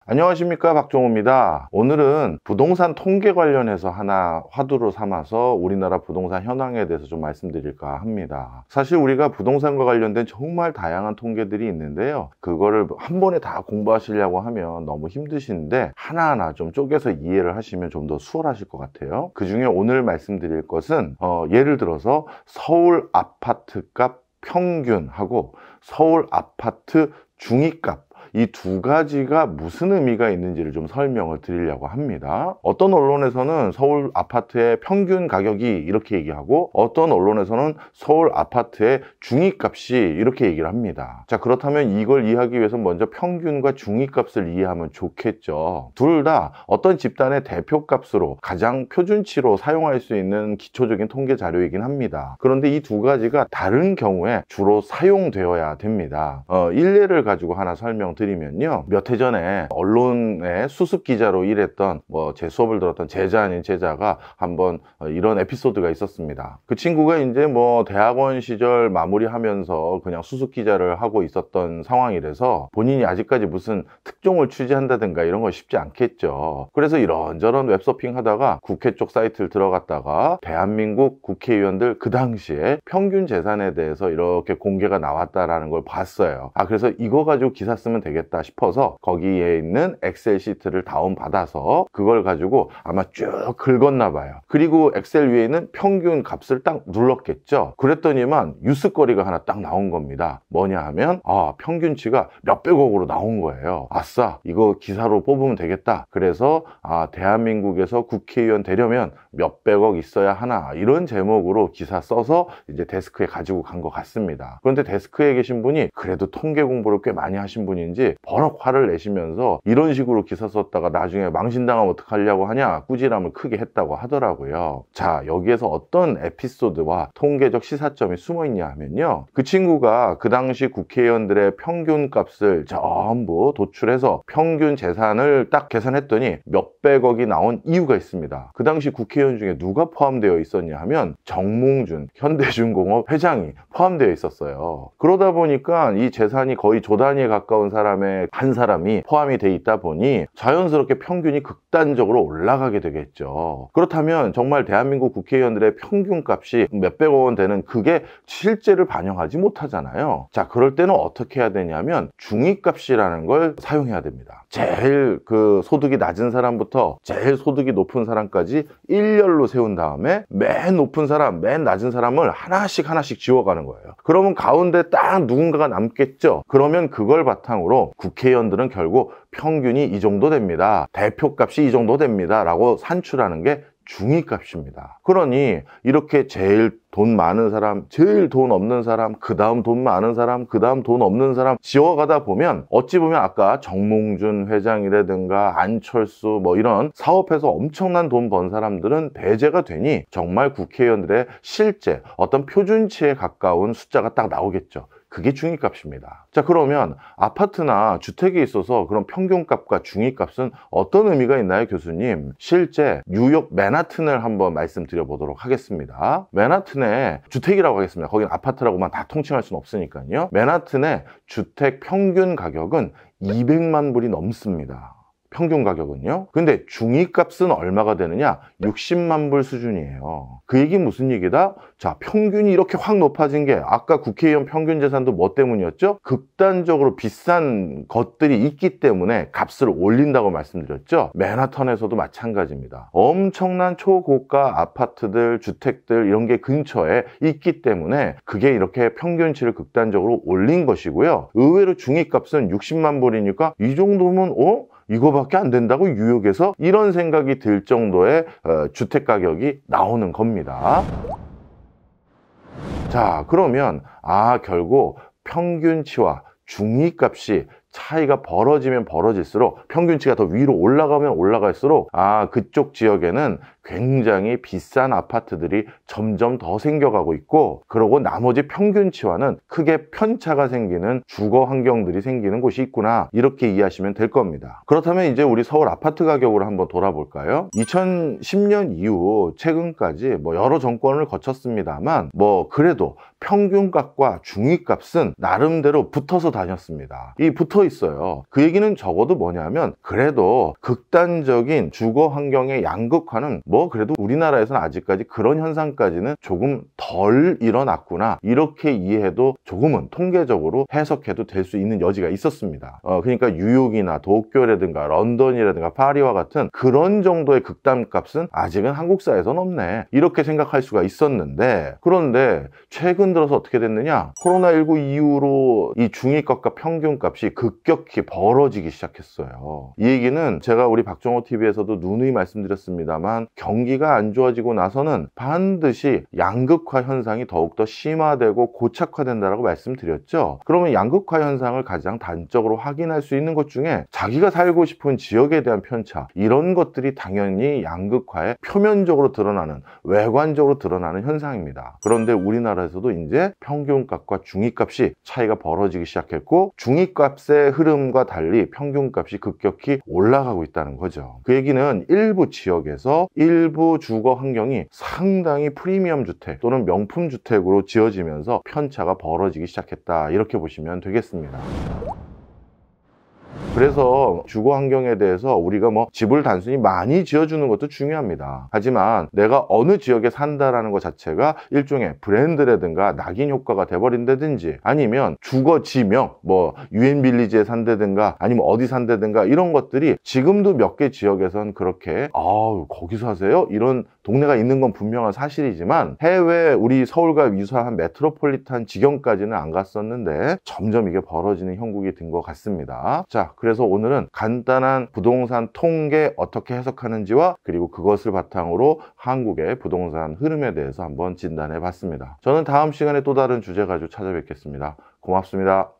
안녕하십니까, 박종호입니다. 오늘은 부동산 통계 관련해서 하나 화두로 삼아서 우리나라 부동산 현황에 대해서 좀 말씀드릴까 합니다. 사실 우리가 부동산과 관련된 정말 다양한 통계들이 있는데요, 그거를 한 번에 다 공부하시려고 하면 너무 힘드신데 하나하나 좀 쪼개서 이해를 하시면 좀 더 수월하실 것 같아요. 그 중에 오늘 말씀드릴 것은 예를 들어서 서울 아파트값 평균하고 서울 아파트 중위값, 이 두 가지가 무슨 의미가 있는지를 좀 설명을 드리려고 합니다. 어떤 언론에서는 서울 아파트의 평균 가격이 이렇게 얘기하고, 어떤 언론에서는 서울 아파트의 중위값이 이렇게 얘기를 합니다. 자, 그렇다면 이걸 이해하기 위해서 먼저 평균과 중위값을 이해하면 좋겠죠. 둘 다 어떤 집단의 대표값으로 가장 표준치로 사용할 수 있는 기초적인 통계 자료이긴 합니다. 그런데 이 두 가지가 다른 경우에 주로 사용되어야 됩니다. 일례를 가지고 하나 설명드리면요, 몇 해 전에 언론의 수습 기자로 일했던 제 수업을 들었던 제자 아닌 제자가 한번 이런 에피소드가 있었습니다. 그 친구가 이제 대학원 시절 마무리하면서 그냥 수습 기자를 하고 있었던 상황이라서 본인이 아직까지 무슨 특종을 취재한다든가 이런 건 쉽지 않겠죠. 그래서 이런저런 웹서핑 하다가 국회 쪽 사이트를 들어갔다가 대한민국 국회의원들 그 당시에 평균 재산에 대해서 이렇게 공개가 나왔다라는 걸 봤어요. 그래서 이거 가지고 기사 쓰면 되겠다 싶어서 거기에 있는 엑셀 시트를 다운받아서 그걸 가지고 아마 쭉 긁었나 봐요. 그리고 엑셀 위에 있는 평균 값을 딱 눌렀겠죠. 그랬더니만 뉴스거리가 하나 딱 나온 겁니다. 뭐냐 하면 평균치가 몇백억으로 나온 거예요. 아싸, 이거 기사로 뽑으면 되겠다. 그래서 대한민국에서 국회의원 되려면 몇백억 있어야 하나, 이런 제목으로 기사 써서 이제 데스크에 가지고 간 것 같습니다. 그런데 데스크에 계신 분이 그래도 통계 공부를 꽤 많이 하신 분인지 버럭 화를 내시면서 이런 식으로 기사 썼다가 나중에 망신당하면 어떡하려고 하냐, 꾸지람을 크게 했다고 하더라고요. 자, 여기에서 어떤 에피소드와 통계적 시사점이 숨어 있냐 하면요, 그 친구가 그 당시 국회의원들의 평균값을 전부 도출해서 평균 재산을 딱 계산했더니 몇백억이 나온 이유가 있습니다. 그 당시 국회의원 중에 누가 포함되어 있었냐 하면 정몽준 현대중공업 회장이 포함되어 있었어요. 그러다 보니까 이 재산이 거의 조 단위에 가까운 사람의 한 사람이 포함이 돼 있다 보니 자연스럽게 평균이 극단적으로 올라가게 되겠죠. 그렇다면 정말 대한민국 국회의원들의 평균값이 몇백억 원 되는 그게 실제를 반영하지 못하잖아요. 자, 그럴 때는 어떻게 해야 되냐면 중위값이라는 걸 사용해야 됩니다. 제일 그 소득이 낮은 사람부터 제일 소득이 높은 사람까지 일렬로 세운 다음에 맨 높은 사람, 맨 낮은 사람을 하나씩 지워가는 거예요. 그러면 가운데 딱 누군가가 남겠죠. 그러면 그걸 바탕으로 국회의원들은 결국 평균이 이 정도 됩니다, 대표값이 이 정도 됩니다 라고 산출하는 게 중위값입니다. 그러니 이렇게 제일 돈 많은 사람, 제일 돈 없는 사람, 그 다음 돈 많은 사람, 그 다음 돈 없는 사람 지워가다 보면 어찌 보면 아까 정몽준 회장이라든가 안철수 이런 사업해서 엄청난 돈 번 사람들은 배제가 되니 정말 국회의원들의 실제 어떤 표준치에 가까운 숫자가 딱 나오겠죠. 그게 중위값입니다. 자, 그러면 아파트나 주택에 있어서 그런 평균값과 중위값은 어떤 의미가 있나요, 교수님? 실제 뉴욕 맨하튼을 한번 말씀드려 보도록 하겠습니다. 맨하튼의 주택이라고 하겠습니다. 거긴 아파트라고만 다 통칭할 수는 없으니까요. 맨하튼의 주택 평균 가격은 200만 불이 넘습니다. 평균 가격은요. 근데 중위값은 얼마가 되느냐? 60만 불 수준이에요. 그 얘기 무슨 얘기다? 자, 평균이 이렇게 확 높아진 게 아까 국회의원 평균 재산도 뭐 때문이었죠? 극단적으로 비싼 것들이 있기 때문에 값을 올린다고 말씀드렸죠. 맨하탄에서도 마찬가지입니다. 엄청난 초고가 아파트들, 주택들 이런 게 근처에 있기 때문에 그게 이렇게 평균치를 극단적으로 올린 것이고요. 의외로 중위값은 60만 불이니까 이 정도면 이거밖에 안 된다고 뉴욕에서, 이런 생각이 들 정도의 주택 가격이 나오는 겁니다. 자, 그러면 결국 평균치와 중위값이 차이가 벌어지면 벌어질수록, 평균치가 더 위로 올라가면 올라갈수록 그쪽 지역에는 굉장히 비싼 아파트들이 점점 더 생겨가고 있고, 그러고 나머지 평균치와는 크게 편차가 생기는 주거 환경들이 생기는 곳이 있구나, 이렇게 이해하시면 될 겁니다. 그렇다면 이제 우리 서울 아파트 가격으로 한번 돌아볼까요? 2010년 이후 최근까지 여러 정권을 거쳤습니다만 그래도 평균값과 중위값은 나름대로 붙어서 다녔습니다. 이 붙어 있어요. 그 얘기는 적어도 뭐냐면, 그래도 극단적인 주거 환경의 양극화는 그래도 우리나라에서는 아직까지 그런 현상까지는 조금 덜 일어났구나, 이렇게 이해해도 조금은 통계적으로 해석해도 될 수 있는 여지가 있었습니다. 그러니까 뉴욕이나 도쿄라든가 런던이라든가 파리와 같은 그런 정도의 극단값은 아직은 한국 사회에서는 없네, 이렇게 생각할 수가 있었는데, 그런데 최근 들어서 어떻게 됐느냐, 코로나19 이후로 이 중위값과 평균값이 급격히 벌어지기 시작했어요. 이 얘기는 제가 우리 박정호 TV에서도 누누이 말씀드렸습니다만, 경기가 안 좋아지고 나서는 반드시 양극화 현상이 더욱더 심화되고 고착화된다라고 말씀드렸죠. 그러면 양극화 현상을 가장 단적으로 확인할 수 있는 것 중에 자기가 살고 싶은 지역에 대한 편차, 이런 것들이 당연히 양극화에 표면적으로 드러나는, 외관적으로 드러나는 현상입니다. 그런데 우리나라에서도 이제 평균값과 중위값이 차이가 벌어지기 시작했고, 중위값의 흐름과 달리 평균값이 급격히 올라가고 있다는 거죠. 그 얘기는 일부 지역에서 일부 주거 환경이 상당히 프리미엄 주택 또는 명품 주택으로 지어지면서 편차가 벌어지기 시작했다, 이렇게 보시면 되겠습니다. 그래서 주거 환경에 대해서 우리가 집을 단순히 많이 지어주는 것도 중요합니다. 하지만 내가 어느 지역에 산다라는 것 자체가 일종의 브랜드라든가 낙인 효과가 돼버린다든지, 아니면 주거 지명, 유엔빌리지에 산다든가 아니면 어디 산다든가, 이런 것들이 지금도 몇 개 지역에선 그렇게 거기서 사세요? 이런 동네가 있는 건 분명한 사실이지만, 해외 우리 서울과 유사한 메트로폴리탄 지경까지는 안 갔었는데 점점 이게 벌어지는 형국이 된 것 같습니다. 자, 그래서 오늘은 간단한 부동산 통계 어떻게 해석하는지와, 그리고 그것을 바탕으로 한국의 부동산 흐름에 대해서 한번 진단해 봤습니다. 저는 다음 시간에 또 다른 주제 가지고 찾아뵙겠습니다. 고맙습니다.